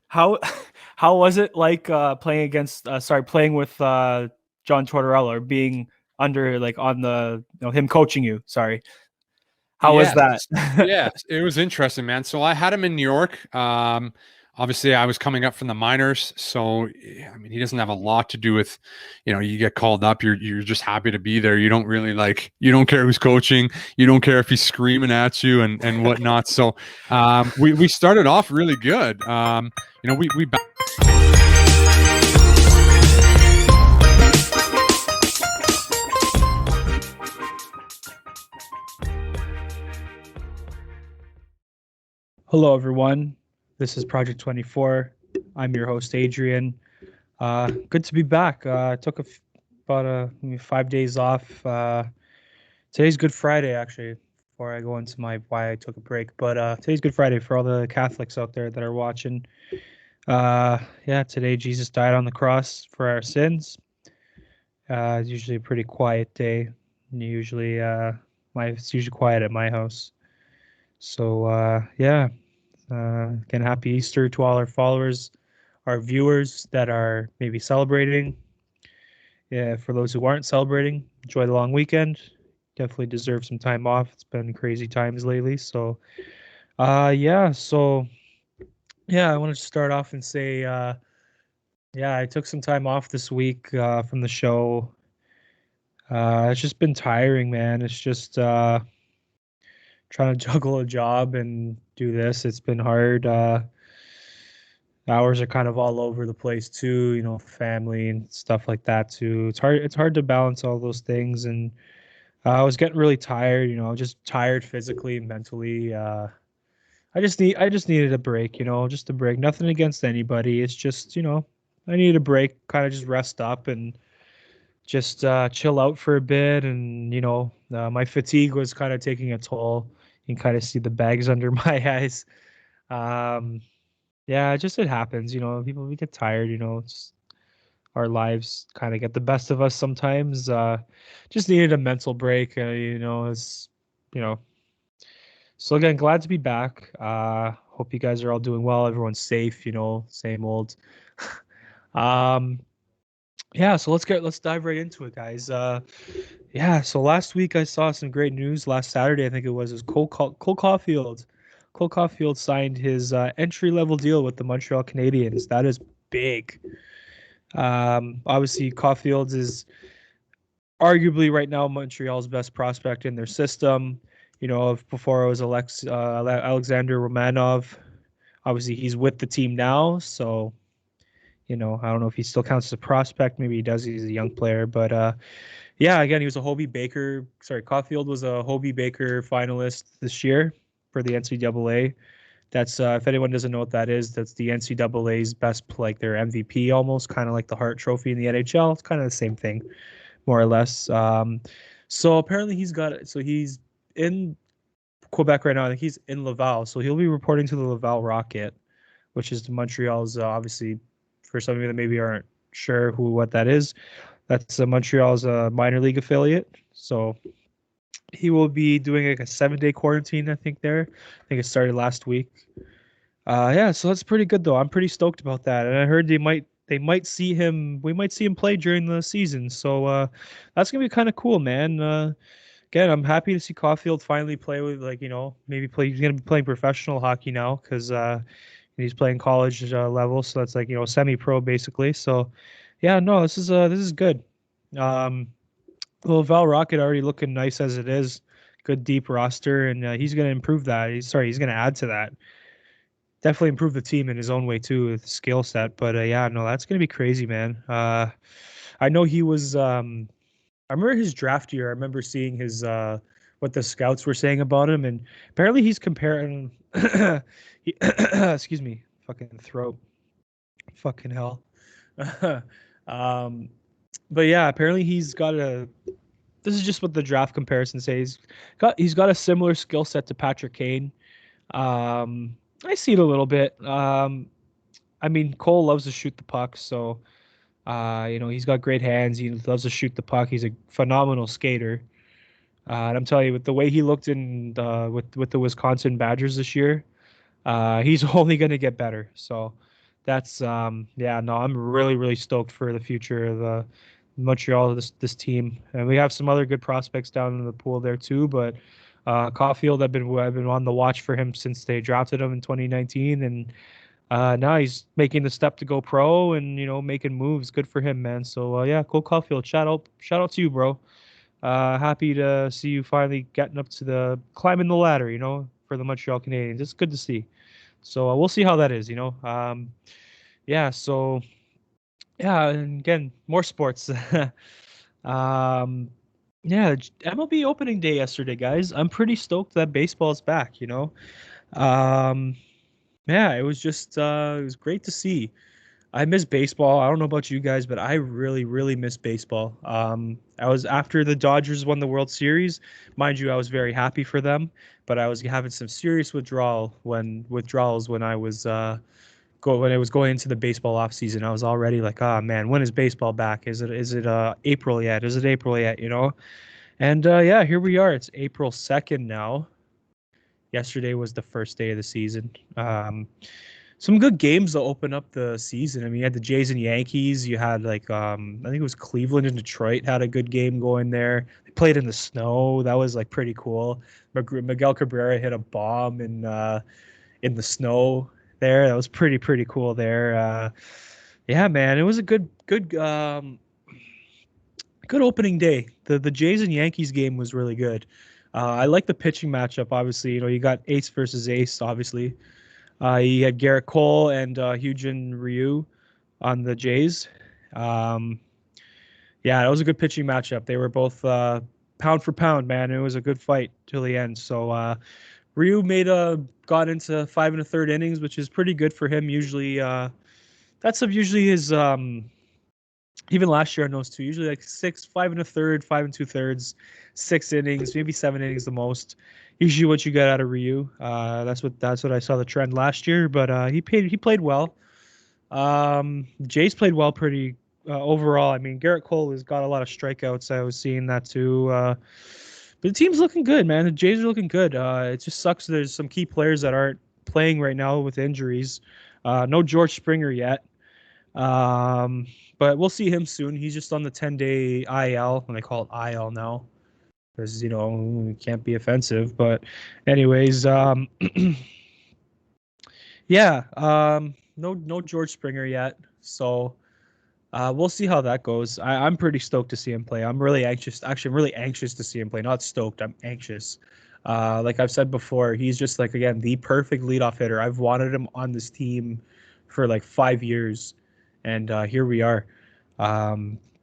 How how was it like playing with John Tortorella, or being under like on the him coaching you? Sorry, how was Yes. that? Yes. It was interesting, man. So I had him in New York. Obviously I was coming up from the minors. So, I mean, he doesn't have a lot to do with, you get called up. You're just happy to be there. You don't really you don't care who's coaching. You don't care if he's screaming at you and whatnot. So, we started off really good. We Hello, everyone. This is Project 24. I'm your host, Adrian. Good to be back. I took about maybe 5 days off. Today's Good Friday, actually, before I go into why I took a break. But today's Good Friday for all the Catholics out there that are watching. Yeah, today Jesus died on the cross for our sins. It's usually a pretty quiet day. Usually, it's usually quiet at my house. So yeah, again, happy Easter to all our followers, our viewers that are maybe celebrating. Yeah, for those who aren't celebrating, enjoy the long weekend. Definitely deserve some time off. It's been crazy times lately. So, yeah. So, yeah, I wanted to start off and say, yeah, I took some time off this week from the show. It's just been tiring, man. It's just trying to juggle a job and do this. It's been hard. Hours are kind of all over the place too, family and stuff like that too. It's hard to balance all those things, and I was getting really tired, just tired physically, mentally. I just needed a break, just a break. Nothing against anybody. It's just, I needed a break, kind of just rest up and just chill out for a bit. And my fatigue was kind of taking a toll. You can kind of see the bags under my eyes. Um, yeah, it happens, people, we get tired, it's our lives kind of get the best of us sometimes. Just needed a mental break, it's, you know. So again, glad to be back. Hope you guys are all doing well. Everyone's safe, same old. um, yeah, so let's dive right into it, guys. Yeah, so last week I saw some great news. Last Saturday, I think it was Cole Caufield. Cole Caufield signed his entry level deal with the Montreal Canadiens. That is big. Obviously, Caufield is arguably right now Montreal's best prospect in their system. Before it was Alexander Romanov. Obviously, he's with the team now, so I don't know if he still counts as a prospect. Maybe he does. He's a young player, but yeah, again, he was a Hobie Baker. Sorry, Caufield was a Hobie Baker finalist this year for the NCAA. That's if anyone doesn't know what that is, that's the NCAA's best, like their MVP, almost kind of like the Hart Trophy in the NHL. It's kind of the same thing, more or less. So apparently he's in Quebec right now. I think he's in Laval, so he'll be reporting to the Laval Rocket, which is Montreal's obviously, for some of you that maybe aren't sure what that is. That's Montreal's minor league affiliate. So he will be doing like a 7-day quarantine, I think. I think it started last week. Yeah, so that's pretty good though. I'm pretty stoked about that, and I heard they might see him. We might see him play during the season, so that's gonna be kind of cool, man. Again, I'm happy to see Caufield finally play with, like, maybe play. He's gonna be playing professional hockey now because he's playing college level, so that's like semi-pro basically. So yeah, no, this is good. Um, well, Val Rocket already looking nice as it is. Good deep roster, and he's going to improve that. He's going to add to that. Definitely improve the team in his own way too, with skill set. But yeah, no, that's going to be crazy, man. I know he was. I remember his draft year. I remember seeing his what the scouts were saying about him, and apparently he's comparing. Excuse me, fucking throat. Fucking hell. um, but yeah, apparently he's got a. This is just what the draft comparison says. He's got a similar skill set to Patrick Kane. I see it a little bit. I mean, Cole loves to shoot the puck, so he's got great hands. He loves to shoot the puck. He's a phenomenal skater. And I'm telling you, with the way he looked in with the Wisconsin Badgers this year, He's only going to get better. So that's yeah, no, I'm really really stoked for the future of Montreal, this team, and we have some other good prospects down in the pool there too. But Caufield, I've been on the watch for him since they drafted him in 2019, and now he's making the step to go pro and making moves. Good for him, man. So yeah, Cole Caufield, shout out to you, bro. Happy to see you finally getting up to the climbing the ladder, for the Montreal Canadiens. It's good to see. So we'll see how that is. Yeah. So yeah, and again, more sports. um, yeah, MLB opening day yesterday, guys. I'm pretty stoked that baseball's back. Um, yeah, it was great to see. I miss baseball. I don't know about you guys, but I really, really miss baseball. I was after the Dodgers won the World Series, mind you, I was very happy for them, but I was having some serious withdrawals when when I was going into the baseball off season. I was already like, ah man, when is baseball back? Is it April yet? Is it April yet? And yeah, here we are. It's April 2nd now. Yesterday was the first day of the season. Some good games to open up the season. I mean, you had the Jays and Yankees. You had like I think it was Cleveland and Detroit had a good game going there. They played in the snow. That was like pretty cool. Miguel Cabrera hit a bomb in the snow there. That was pretty cool there. Yeah, man, it was a good opening day. The Jays and Yankees game was really good. I like the pitching matchup. Obviously, you got ace versus ace. Obviously, he had Garrett Cole and Hyun-Jin Ryu on the Jays. Um, yeah, that was a good pitching matchup. They were both pound for pound, man. It was a good fight till the end. So Ryu got into 5 1/3 innings, which is pretty good for him. Usually, that's usually his even last year on those two. Usually like 5 1/3, 5 2/3, 6 innings, maybe 7 innings the most. Usually what you get out of Ryu. That's what I saw the trend last year. But he played well. Jace played well pretty overall. I mean, Garrett Cole has got a lot of strikeouts. I was seeing that too. But the team's looking good, man. The Jays are looking good. It just sucks there's some key players that aren't playing right now with injuries. No George Springer yet. Um, but we'll see him soon. He's just on the 10-day IL, and they call it IL now because it can't be offensive. But anyways, yeah, no George Springer yet, so we'll see how that goes. I'm pretty stoked to see him play. I'm really anxious. Actually, I'm really anxious to see him play. Not stoked. I'm anxious. Like I've said before, he's just like again the perfect leadoff hitter. I've wanted him on this team for like 5 years, and here we are.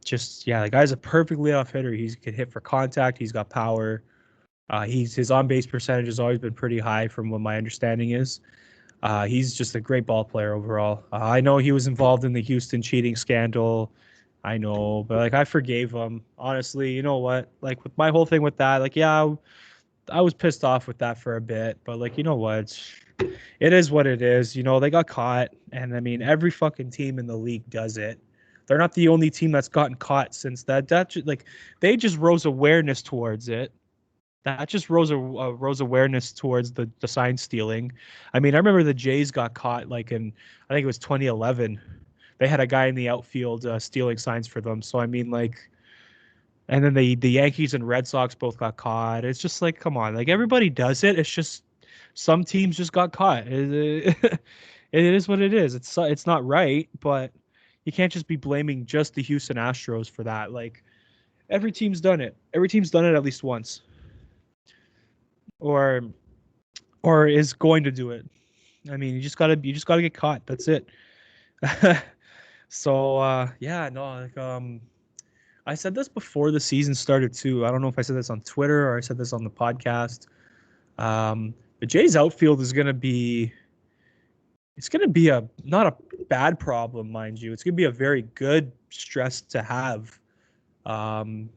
Just yeah, the guy's a perfect leadoff hitter. He can hit for contact. He's got power. His on base percentage has always been pretty high, from what my understanding is. He's just a great ball player overall. I know he was involved in the Houston cheating scandal. I know, but like I forgave him. Honestly, you know what? Like with my whole thing with that, like yeah, I was pissed off with that for a bit, but like you know what? It is what it is. They got caught, and I mean every fucking team in the league does it. They're not the only team that's gotten caught since that. Like they just rose awareness towards it. That just rose awareness towards the sign stealing. I mean, I remember the Jays got caught like in I think it was 2011. They had a guy in the outfield stealing signs for them. So I mean, like, and then the Yankees and Red Sox both got caught. It's just like, come on, like everybody does it. It's just some teams just got caught. It is what it is. It's not right, but you can't just be blaming just the Houston Astros for that. Like every team's done it. Every team's done it at least once, or is going to do it. I mean, you just gotta get caught. That's it. So yeah, no, like I said this before the season started too. I don't know if I said this on Twitter or I said this on the podcast. The Jays outfield is gonna be it's gonna be a not a bad problem, mind you. It's gonna be a very good stress to have. Um,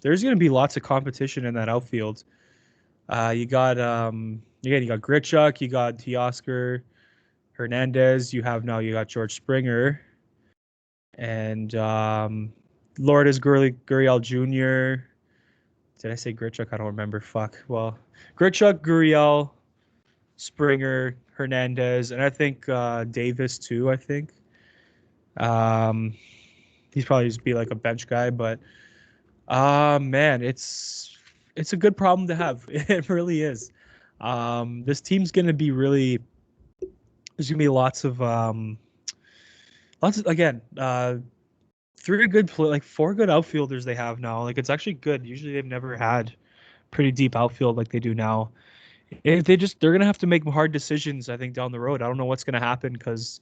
there's gonna be lots of competition in that outfield. You got again, you got Grichuk, you got Teoscar Hernandez, you got George Springer, and Lourdes Gurriel Jr. Did I say Grichuk? I don't remember. Fuck. Well, Grichuk, Gurriel, Springer, Hernandez, and I think Davis too. I think um, he's probably just be like a bench guy, but man, it's a good problem to have. It really is. This team's gonna be really. There's gonna be lots of again. Three good like four good outfielders they have now. Like it's actually good. Usually they've never had pretty deep outfield like they do now. If they're gonna have to make hard decisions, I think, down the road. I don't know what's gonna happen because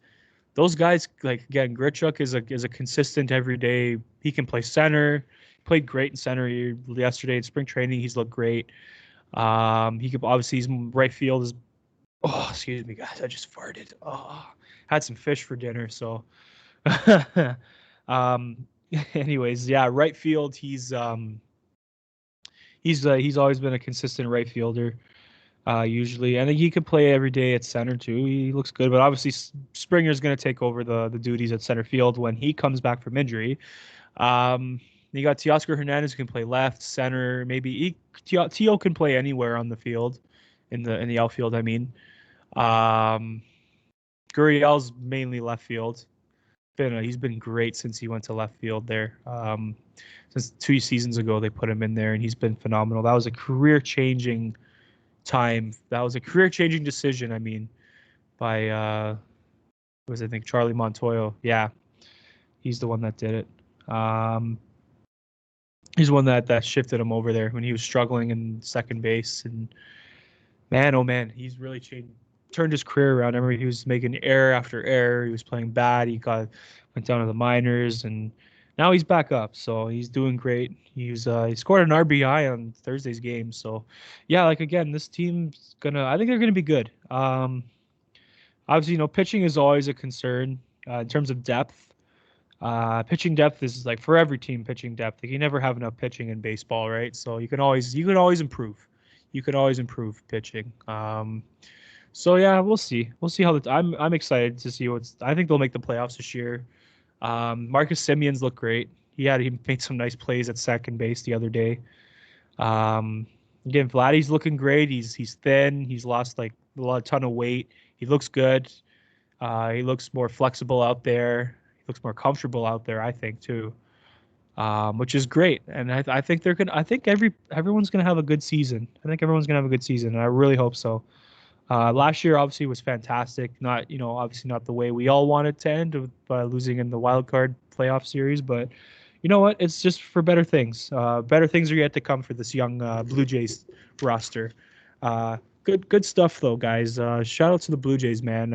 those guys, like again, Grichuk is a consistent everyday. He can play center. Played great in center yesterday in spring training. He's looked great. He could obviously he's right field is. Oh, excuse me, guys. I just farted. Oh, had some fish for dinner, so. um. Anyways, yeah, right field. He's always been a consistent right fielder. Usually, and he could play every day at center too. He looks good, but obviously Springer's going to take over the duties at center field when he comes back from injury. Um, you got Teoscar Hernandez who can play left, center, maybe Tio can play anywhere on the field, in the outfield. I mean, um, Gurriel's mainly left field. He's been great since he went to left field there. Since 2 seasons ago, they put him in there, and he's been phenomenal. That was a career-changing time. That was a career-changing decision. I mean, by was I think Charlie Montoyo. Yeah, he's the one that did it. He's the one that shifted him over there when he was struggling in second base. And man, oh man, he's really turned his career around. I remember he was making error after error. He was playing bad. Went down to the minors, and now he's back up. So he's doing great. He scored an RBI on Thursday's game. So yeah, like again, this team's I think they're gonna be good. Obviously, pitching is always a concern in terms of depth. Pitching depth is like for every team. Pitching depth, like you never have enough pitching in baseball, right? So you can always improve. You can always improve pitching. So yeah, we'll see. We'll see how I'm excited to see I think they'll make the playoffs this year. Marcus Simeon's looked great. He made some nice plays at second base the other day. Again, Vladdy's looking great. He's thin. He's lost like a ton of weight. He looks good. He looks more flexible out there. He looks more comfortable out there, I think, too. Which is great. And I think everyone's gonna have a good season. I think everyone's gonna have a good season, and I really hope so. Last year obviously was fantastic. Not, obviously not the way we all wanted to end by losing in the wild card playoff series, but you know what? It's just for better things. Better things are yet to come for this young Blue Jays roster. Good stuff though, guys. Shout out to the Blue Jays, man.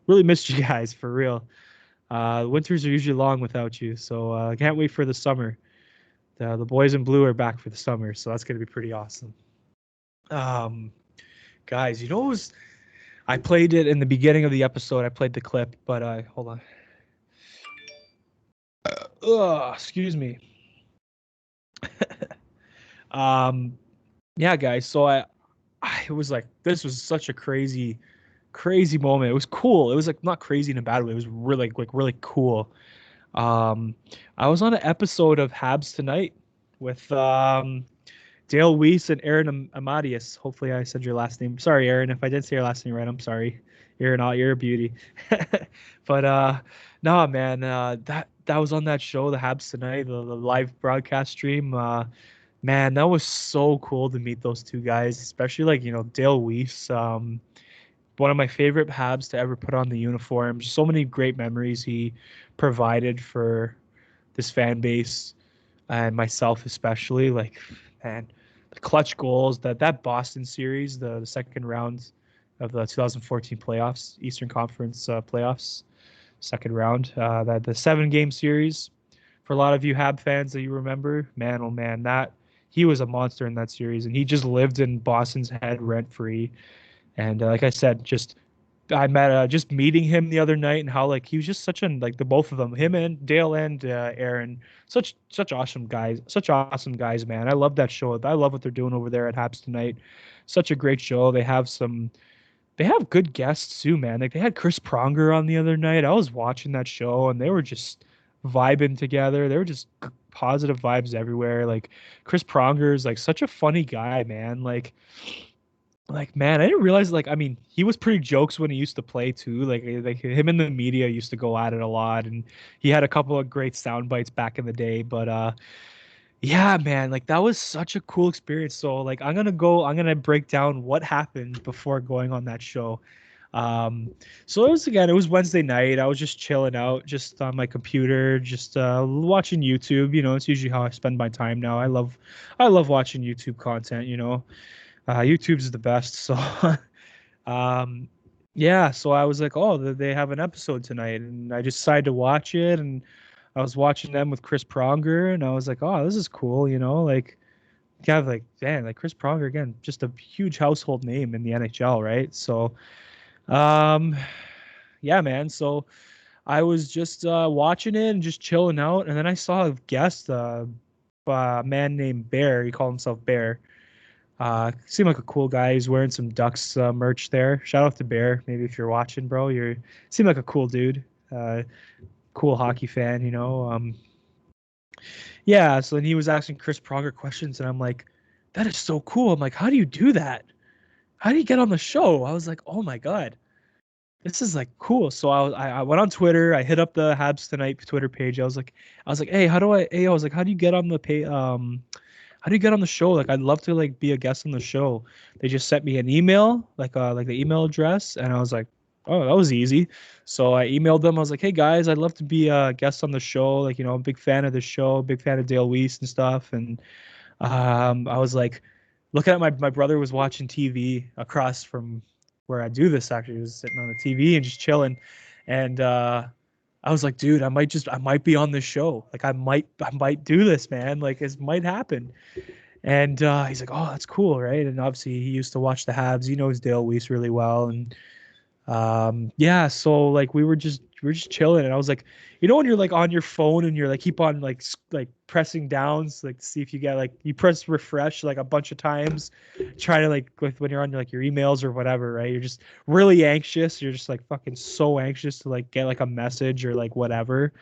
Really missed you guys for real. Winters are usually long without you, so can't wait for the summer. The boys in blue are back for the summer, so that's gonna be pretty awesome. Guys, I played it in the beginning of the episode. I played the clip, but hold on. Excuse me. Yeah, guys. So I it was like this was such a crazy moment. It was cool. It was like not crazy in a bad way. It was really cool. I was on an episode of Habs Tonight with Dale Weise and Aaron Amadeus. Hopefully I said your last name. Sorry, Aaron, if I did say your last name right, I'm sorry. You're a beauty. But no, man, that was on that show, the Habs Tonight, the live broadcast stream. Man, that was so cool to meet those two guys, especially like, Dale Weise. One of my favorite Habs to ever put on the uniform. So many great memories he provided for this fan base and myself especially. Like, man, the clutch goals, that Boston series, the second round of the 2014 playoffs, Eastern Conference playoffs, second round, that the 7-game series. For a lot of you Hab fans that you remember, man, oh man, that he was a monster in that series, and he just lived in Boston's head rent free. And like I said, I met just meeting him the other night, and how like he was just such like the both of them, him and Dale and Aaron, such awesome guys, man. I love that show. I love what they're doing over there at Habs Tonight. Such a great show. They have good guests too, man. Like they had Chris Pronger on the other night. I was watching that show, and they were just vibing together. They were just positive vibes everywhere. Like Chris Pronger is like such a funny guy, man. Like like, man, I didn't realize, like, I mean, he was pretty jokes when he used to play too. Like him and the media used to go at it a lot, and he had a couple of great sound bites back in the day. But yeah, man, like that was such a cool experience. So like I'm gonna break down what happened before going on that show. Um, so it was Wednesday night. I was just chilling out, just on my computer, just watching YouTube. You know, it's usually how I spend my time now. I love watching YouTube content, you know. YouTube's the best. So um yeah, so I was like, oh, they have an episode tonight, and I just decided to watch it, and I was watching them with Chris Pronger, and I was like, oh, this is cool, you know, like kind of like, man, like Chris Pronger again, just a huge household name in the NHL, right? So um yeah, man. So I was just watching it and just chilling out, and then I saw a guest, a man named Bear. He called himself Bear. Seemed like a cool guy. He's wearing some Ducks merch there. Shout out to Bear. Maybe if you're watching, bro, you seem like a cool dude. Cool hockey fan, you know. Yeah. So then he was asking Chris Pronger questions, and I'm like, that is so cool. I'm like, how do you do that? How do you get on the show? I was like, oh my god, this is like cool. So I went on Twitter. I hit up the Habs Tonight Twitter page. I was like, hey, how do I? Hey, I was like, how do you get on the pay? How do you get on the show? Like, I'd love to like be a guest on the show. They just sent me an email, like the email address, and I was like, oh, that was easy. So I emailed them. I was like, hey guys, I'd love to be a guest on the show. Like, you know, I'm a big fan of the show, big fan of Dale Weiss and stuff. And I was like, looking at my brother was watching TV across from where I do this. Actually, he was sitting on the TV and just chilling, and I was like, dude, I might be on this show. Like, I might do this, man. Like, this might happen. And he's like, oh, that's cool, right? And obviously, he used to watch the Habs. He knows Dale Weiss really well, and yeah, so like we were just chilling, and I was like, you know, when you're like on your phone and you're like keep on like like pressing downs like to see if you get like you press refresh like a bunch of times, trying to like with when you're on like your emails or whatever, right? You're just really anxious. You're just like fucking so anxious to like get like a message or like whatever,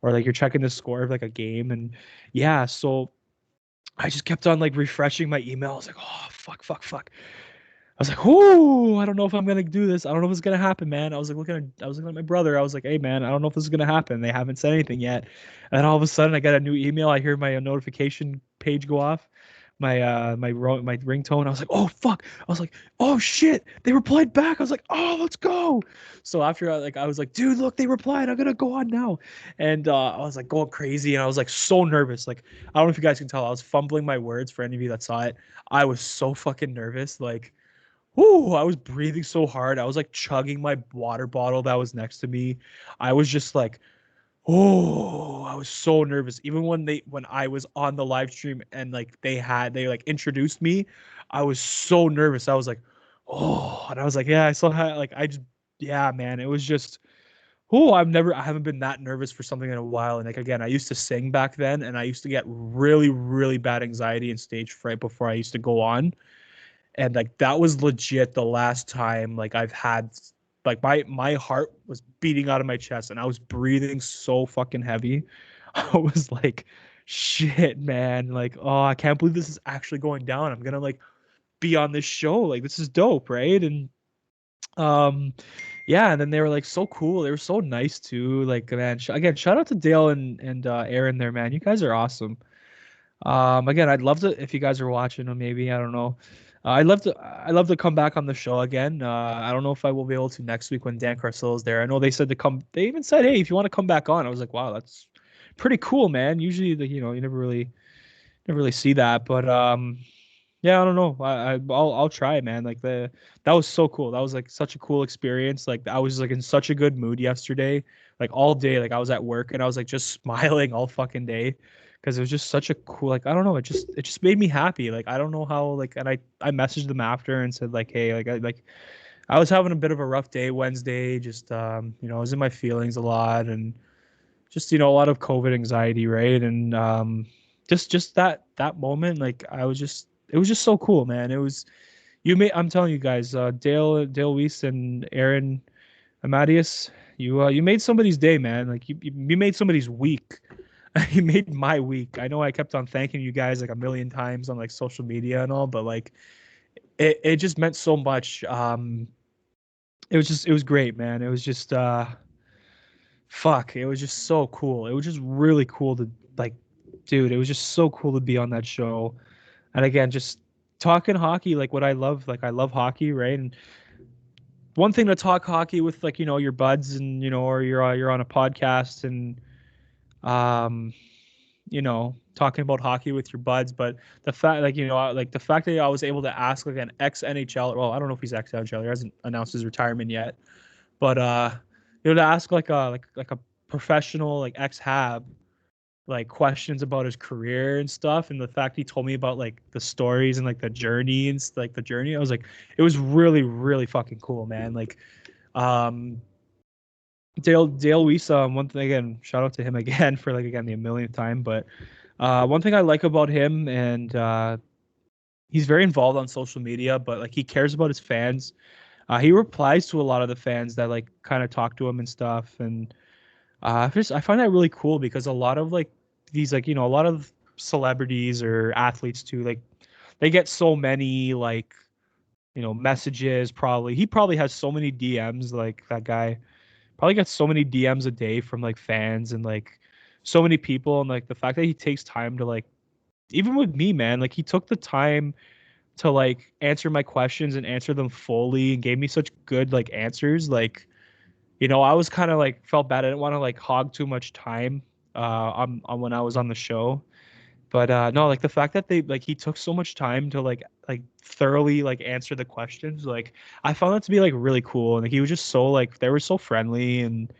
or like you're checking the score of like a game, and yeah, so I just kept on like refreshing my email. I was like, oh fuck. I was like, "Whoo, I don't know if I'm gonna do this. I don't know if it's gonna happen, man." I was looking at my brother. I was like, "Hey, man, I don't know if this is gonna happen. They haven't said anything yet." And then all of a sudden, I got a new email. I hear my notification page go off, my ringtone. I was like, "Oh fuck!" I was like, "Oh shit!" They replied back. I was like, "Oh, let's go!" So after I was like, "Dude, look, they replied. I'm gonna go on now." And I was like going crazy, and I was like so nervous. Like I don't know if you guys can tell, I was fumbling my words for any of you that saw it. I was so fucking nervous, like. Ooh, I was breathing so hard. I was like chugging my water bottle that was next to me. I was just like, oh, I was so nervous. Even when I was on the live stream and like they like introduced me, I was so nervous. I was like, oh, and I was like, yeah, I saw how like I just yeah, man, it was just oh, I haven't been that nervous for something in a while. And like again, I used to sing back then, and I used to get really, really bad anxiety and stage fright before I used to go on, and like that was legit the last time like I've had like my heart was beating out of my chest and I was breathing so fucking heavy. I was like, shit, man, like, oh, I can't believe this is actually going down. I'm gonna like be on this show. Like this is dope, right? And um yeah, and then they were like so cool. They were so nice too. Like man, again, shout out to Dale and Aaron there, man. You guys are awesome. Again, I'd love to if you guys are watching, or maybe I don't know. I'd love to come back on the show again. I don't know if I will be able to next week when Dan Carcillo is there. I know they said to come. They even said, hey, if you want to come back on. I was like, wow, that's pretty cool, man. Usually, you know, you never really see that, but yeah, I don't know. I'll try, man. Like that was so cool. That was like such a cool experience. Like I was like in such a good mood yesterday. Like all day, like I was at work and I was like just smiling all fucking day because it was just such a cool. Like I don't know. It just made me happy. Like I don't know how. Like and I messaged them after and said like, hey, I was having a bit of a rough day Wednesday. Just you know, I was in my feelings a lot and just you know a lot of COVID anxiety, right? And just that moment, like I was just it was just so cool, man. It was you made I'm telling you guys, Dale Weiss and Aaron Amadeus, you made somebody's day, man. Like you made somebody's week. You made my week. I know I kept on thanking you guys like a million times on like social media and all, but like it just meant so much. It was great, man. It was just fuck. It was just so cool. It was just really cool to like, dude. It was just so cool to be on that show. And again, just talking hockey, like what I love. Like I love hockey, right? And one thing to talk hockey with, like your buds, and or you're on a podcast, and um talking about hockey with your buds. But the fact, like like the fact that I was able to ask like an ex NHL, well, I don't know if he's ex NHL, he hasn't announced his retirement yet, but to ask like a professional, like ex Hab, like questions about his career and stuff, and the fact he told me about like the stories and like the journey and like the journey, I was like, it was really really fucking cool, man. Like um Dale Weise, one thing, again, shout out to him again for like again the millionth time. But one thing I like about him, and he's very involved on social media, but like he cares about his fans. He replies to a lot of the fans that like kind of talk to him and stuff, and I find that really cool because a lot of like these, like a lot of celebrities or athletes too, like they get so many like messages. Probably he probably has so many DMs, like that guy probably gets so many DMs a day from like fans and like so many people, and like the fact that he takes time to like, even with me, man, like he took the time to like answer my questions and answer them fully and gave me such good like answers. Like I was kind of like felt bad. I didn't want to like hog too much time on when I was on the show. But no, like the fact that he took so much time to like thoroughly like answer the questions, like I found that to be like really cool. And like, he was just so like, they were so friendly. And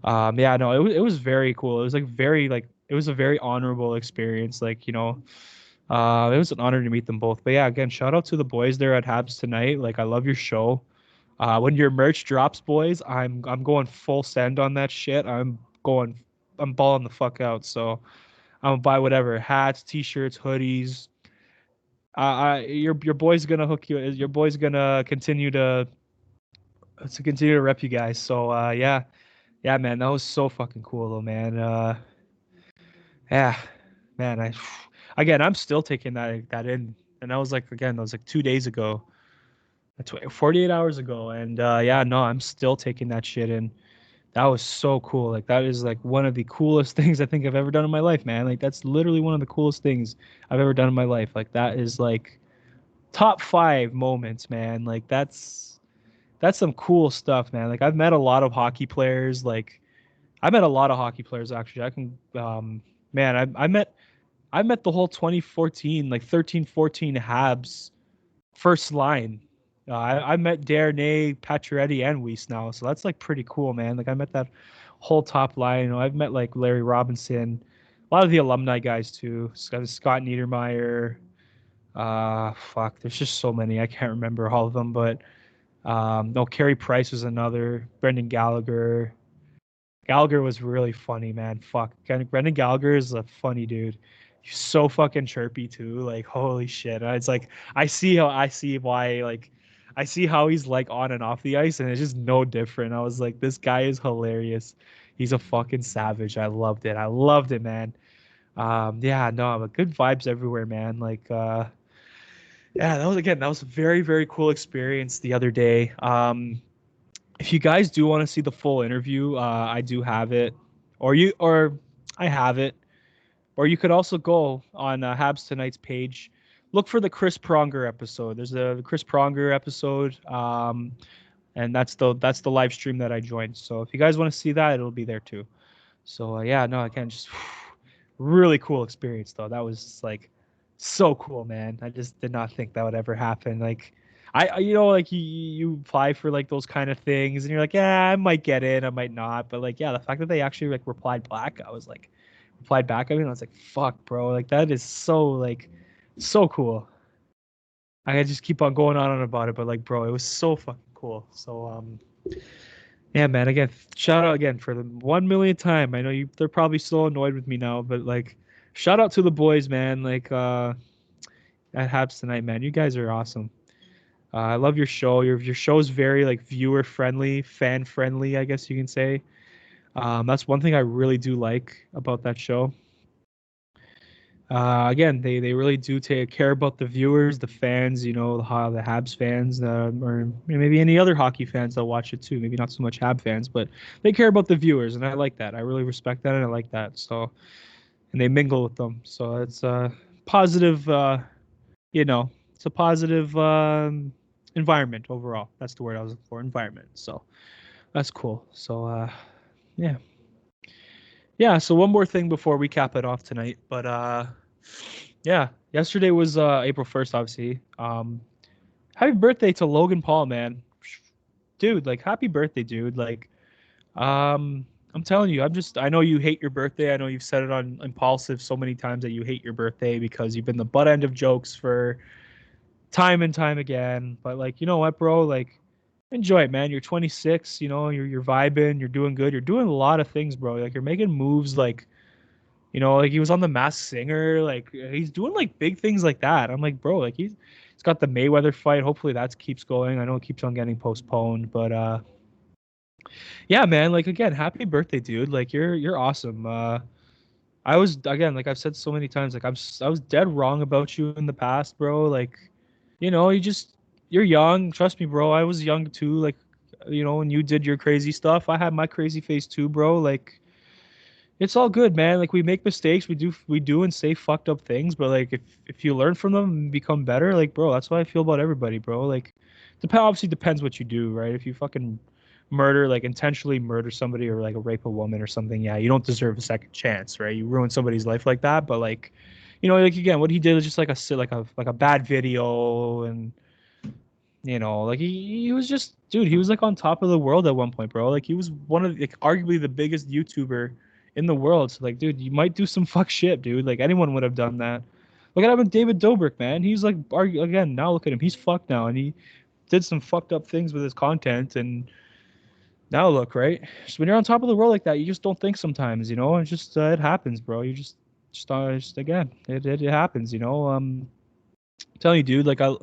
yeah, no, it was very cool. It was like very like, it was a very honorable experience. Like it was an honor to meet them both. But yeah, again, shout out to the boys there at Habs Tonight. Like I love your show. When your merch drops, boys, I'm going full send on that shit. I'm balling the fuck out. So I'm gonna buy whatever hats, t-shirts, hoodies. Your boy's gonna hook you. Your boy's gonna continue to rep you guys. So yeah, yeah, man, that was so fucking cool though, man. Yeah, man, again, I'm still taking that in, and that was like, again, that was like 2 days ago, 48 hours ago, and yeah, no, I'm still taking that shit in. That was so cool. Like that is like one of the coolest things I think I've ever done in my life, man. Like that's literally one of the coolest things I've ever done in my life. Like that is like top 5 moments, man. Like that's some cool stuff, man. Like I've met a lot of hockey players. Like I met a lot of hockey players actually. I can man, I met the whole 2014, like 13-14 Habs first line. I met Darnay, Pacioretty, and Weiss now, so that's like pretty cool, man. Like I met that whole top line. I've met like Larry Robinson, a lot of the alumni guys too. Scott Niedermeyer. Fuck, there's just so many. I can't remember all of them, but no, Carey Price was another. Brendan Gallagher. Gallagher was really funny, man. Fuck, Brendan Gallagher is a funny dude. He's so fucking chirpy too. Like holy shit. It's like I see why like I see how he's like on and off the ice, and it's just no different. I was like, this guy is hilarious. He's a fucking savage. I loved it. I loved it, man. Yeah, no, but good vibes everywhere, man. Like yeah, that was a very, very cool experience the other day. If you guys do want to see the full interview, I do have it, or I have it, or you could also go on Habs Tonight's page, look for the Chris Pronger episode. There's a Chris Pronger episode, and that's the live stream that I joined. So if you guys want to see that, it'll be there too. So yeah, no, again, just really cool experience though. That was just like so cool, man. I just did not think that would ever happen. Like like you apply for like those kind of things, and you're like, yeah, I might get in, I might not. But like, yeah, the fact that they actually like replied back, I was like, replied back. I mean, I was like, fuck, bro, like that is so like so cool. I could just keep on going on and about it, but like, bro, it was so fucking cool. So yeah, man. Again, shout out again for the 1 million time. I know they're probably so annoyed with me now, but like, shout out to the boys, man. Like, at Habs Tonight, man. You guys are awesome. I love your show. Your show is very like viewer friendly, fan friendly, I guess you can say. That's one thing I really do like about that show. Again, they really do take care about the viewers, the fans, the Habs fans, or maybe any other hockey fans that watch it too. Maybe not so much Hab fans, but they care about the viewers, and I like that. I really respect that, and I like that. So, and they mingle with them, so it's a positive. It's a positive environment overall. That's the word I was looking for, environment. So that's cool. So yeah, yeah. So one more thing before we cap it off tonight, but yeah, yesterday was April 1st, obviously. Happy birthday to Logan Paul, man. Dude, like happy birthday, dude. Like, I'm telling you, I know you hate your birthday. I know you've said it on Impulsive so many times that you hate your birthday because you've been the butt end of jokes for time and time again. But like, you know what, bro? Like, enjoy it, man. You're 26, you're vibing, you're doing good. You're doing a lot of things, bro. Like you're making moves like like he was on the Masked Singer. Like he's doing like big things like that. I'm like, bro, like he's got the Mayweather fight. Hopefully that keeps going. I know it keeps on getting postponed, but yeah, man. Like again, happy birthday, dude. Like you're awesome. I was again, like I've said so many times, like I was dead wrong about you in the past, bro. Like, you're young. Trust me, bro. I was young too. Like, when you did your crazy stuff, I had my crazy face too, bro. Like it's all good, man. Like we make mistakes, we do and say fucked up things, but like if you learn from them and become better, like bro, that's what I feel about everybody, bro. Like obviously depends what you do, right? If you fucking murder, like intentionally murder somebody or like rape a woman or something, yeah, you don't deserve a second chance, right? You ruin somebody's life like that, but like like again, what he did was just like a bad video and like he was just dude, he was like on top of the world at one point, bro. Like he was one of like arguably the biggest YouTuber in the world. So like, dude, you might do some fuck shit, dude. Like anyone would have done that. Look at him with David Dobrik, man. He's like again, now look at him. He's fucked now and he did some fucked up things with his content and now look, right? So when you're on top of the world like that, you just don't think sometimes, It's just it happens, bro. You just again, it happens, I'm telling you, dude. Like I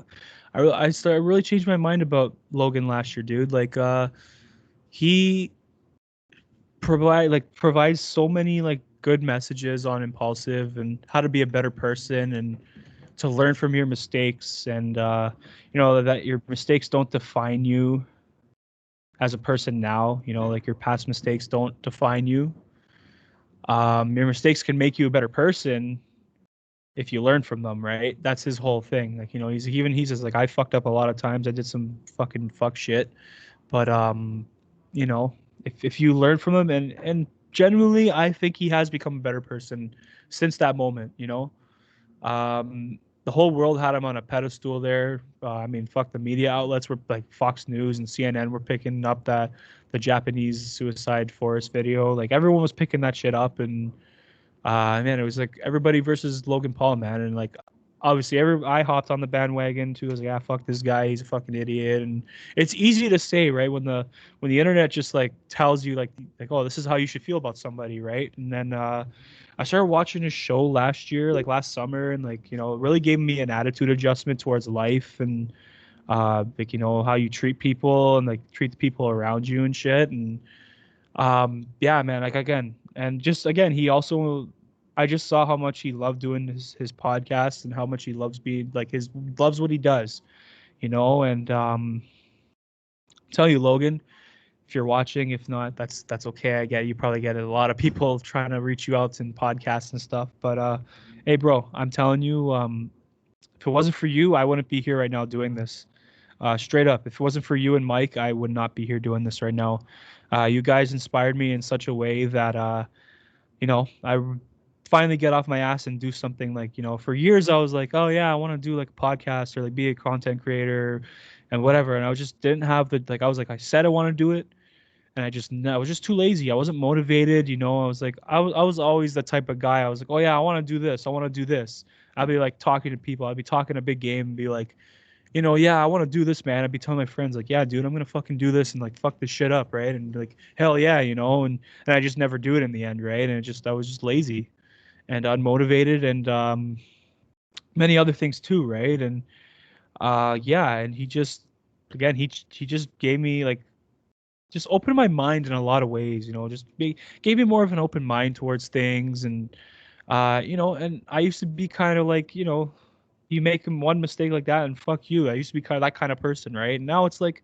really changed my mind about Logan last year, dude. Like he provides so many like good messages on Impulsive and how to be a better person and to learn from your mistakes and that your mistakes don't define you as a person now. Like your past mistakes don't define you. Your mistakes can make you a better person if you learn from them, right? That's his whole thing. Like, he says like I fucked up a lot of times. I did some fucking fuck shit. But you know, if you learn from him and genuinely I think he has become a better person since that moment. The whole world had him on a pedestal there. I mean, fuck, the media outlets were like Fox News and CNN were picking up that the Japanese suicide forest video. Like everyone was picking that shit up and man, it was like everybody versus Logan Paul, man, and like obviously I hopped on the bandwagon too. I was like, ah, fuck this guy, he's a fucking idiot, and it's easy to say, right, when the internet just like tells you like oh, this is how you should feel about somebody, right? And then I started watching his show last year, like last summer, and like it really gave me an attitude adjustment towards life and like how you treat people and like treat the people around you and shit and yeah, man, like again, and just again, he also, I just saw how much he loved doing his podcast and how much he loves being like loves what he does. And tell you, Logan, if you're watching, if not, that's okay. I get you probably get a lot of people trying to reach you out in podcasts and stuff, but hey, bro, I'm telling you, if it wasn't for you, I wouldn't be here right now doing this. Straight up, if it wasn't for you and Mike, I would not be here doing this right now. You guys inspired me in such a way that I finally get off my ass and do something like for years I was like, oh yeah, I want to do like a podcast or like be a content creator and whatever, and I just didn't have the like. I was like, I said I want to do it, and I was just too lazy. I wasn't motivated. I was like, I was always the type of guy. I was like, oh yeah, I want to do this. I want to do this. I'd be like talking to people. I'd be talking a big game and be like, yeah, I want to do this, man. I'd be telling my friends, like, yeah, dude, I'm gonna fucking do this and like fuck this shit up, right? And like, hell yeah, and I just never do it in the end, right? And I was just lazy and unmotivated and many other things too, right? And yeah, and he just again he just gave me like just opened my mind in a lot of ways, gave me more of an open mind towards things and And I used to be kind of like, you make one mistake like that and fuck you. I used to be kind of that kind of person, right? And now it's like,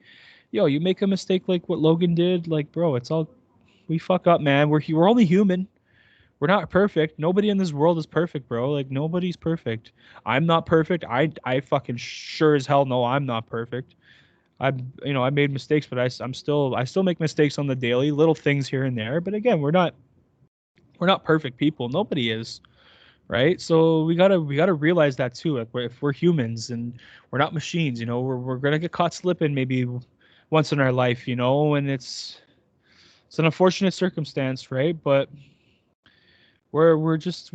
you make a mistake like what Logan did, like, bro, it's all we fuck up, man. We're only human. We're not perfect. Nobody in this world is perfect, bro. Like nobody's perfect. I'm not perfect. I fucking sure as hell know I'm not perfect. I made mistakes, but I still make mistakes on the daily, little things here and there. But again, we're not perfect people. Nobody is, right? So we gotta realize that too. Like if we're humans and we're not machines, we're gonna get caught slipping maybe once in our life, and it's an unfortunate circumstance, right? But we're all just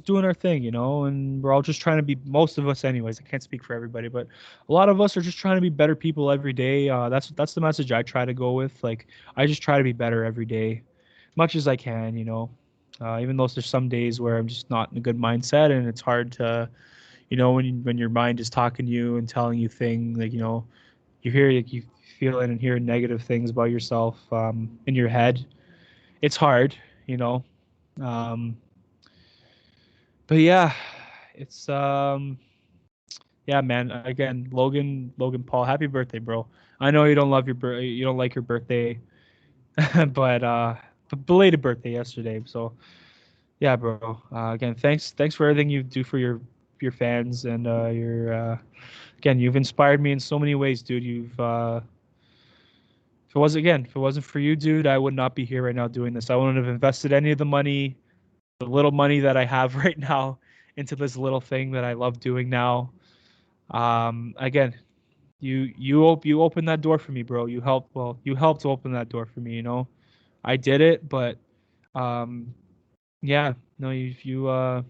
doing our thing, and we're all just trying to be, most of us anyways. I can't speak for everybody, but a lot of us are just trying to be better people every day. That's the message I try to go with. Like I just try to be better every day, much as I can, even though there's some days where I'm just not in a good mindset, and it's hard to, when your mind is talking to you and telling you things like, you feeling and hearing negative things about yourself in your head. It's hard, you know. Um, but yeah, it's yeah, man. Again, Logan Paul, happy birthday, bro. I know you don't like your birthday, but belated birthday yesterday. So yeah, bro. Again, thanks for everything you do for your fans and your again, you've inspired me in so many ways, dude. If it wasn't for you, dude, I would not be here right now doing this. I wouldn't have invested any of the money, the little money that I have right now into this little thing that I love doing now. Again, you opened that door for me, bro. You helped open that door for me, I did it, but um yeah, no, you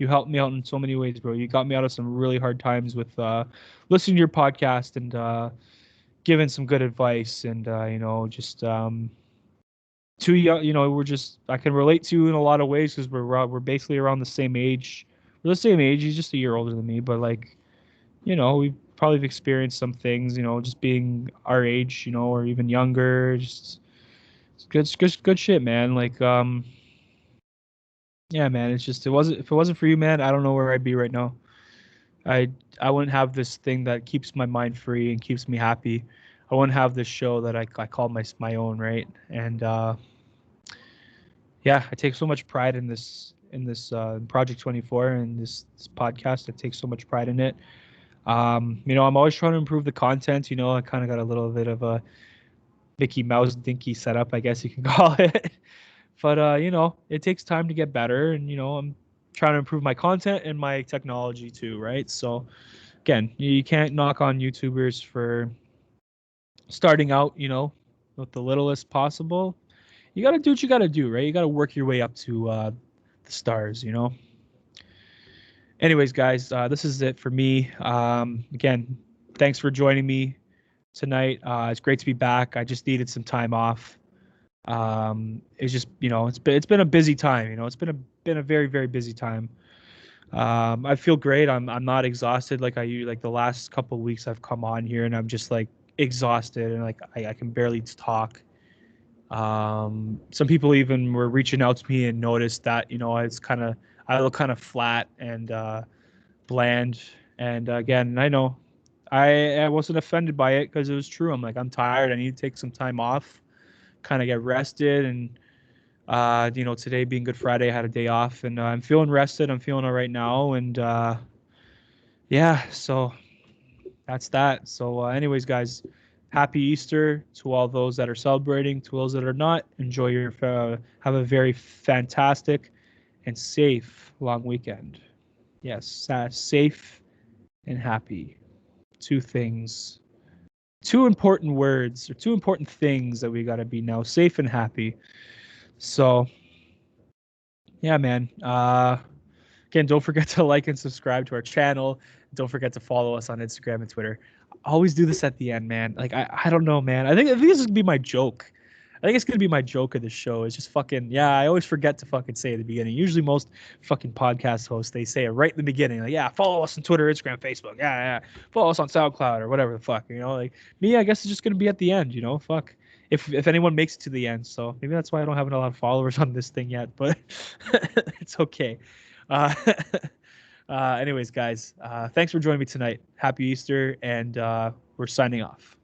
helped me out in so many ways, bro. You got me out of some really hard times with listening to your podcast and giving some good advice and just too young, we're just I can relate to you in a lot of ways because we're basically around the same age. We're the same age. He's just a year older than me, but like, we probably have experienced some things, just being our age, or even younger. Just it's good shit, man. Like, yeah, man. It's just it wasn't if it wasn't for you, man, I don't know where I'd be right now. I I wouldn't have this thing that keeps my mind free and keeps me happy. I wouldn't have this show that I call my own, right? And yeah, I take so much pride in this Project 24 and this podcast. I take so much pride in it. I'm always trying to improve the content. I kind of got a little bit of a Mickey Mouse dinky setup, I guess you can call it. But it takes time to get better, and I'm trying to improve my content and my technology too, right? So again, you can't knock on YouTubers for starting out, with the littlest possible. You got to do what you got to do, right? You got to work your way up to the stars. Anyways, guys, this is it for me. Again, thanks for joining me tonight. It's great to be back. I just needed some time off. It's just it's been a busy time. It's been a very very busy time. I feel great. I'm not exhausted like like the last couple of weeks I've come on here and I'm just like exhausted and like I can barely talk. Some people even were reaching out to me and noticed that I look kind of flat and bland. And again, I know I wasn't offended by it because it was true. I'm like I'm tired. I need to take some time off, kind of get rested. And today being Good Friday, I had a day off, and I'm feeling rested. I'm feeling all right now, and yeah. So that's that. So, anyways, guys, happy Easter to all those that are celebrating. To those that are not, enjoy have a very fantastic and safe long weekend. Yes, safe and happy. Two things, two important words, or two important things that we got to be now: safe and happy. So, yeah, man. Again, don't forget to like and subscribe to our channel. Don't forget to follow us on Instagram and Twitter. I always do this at the end, man. Like I don't know, man. I think this is gonna be my joke. I think it's gonna be my joke of the show. It's just fucking yeah. I always forget to fucking say at the beginning. Usually, most fucking podcast hosts they say it right in the beginning. Like yeah, follow us on Twitter, Instagram, Facebook. Yeah, yeah. Follow us on SoundCloud or whatever the fuck. Like me, I guess it's just gonna be at the end. Fuck. if anyone makes it to the end. So maybe that's why I don't have a lot of followers on this thing yet, but it's okay. Uh, anyways, guys, thanks for joining me tonight. Happy Easter, and we're signing off.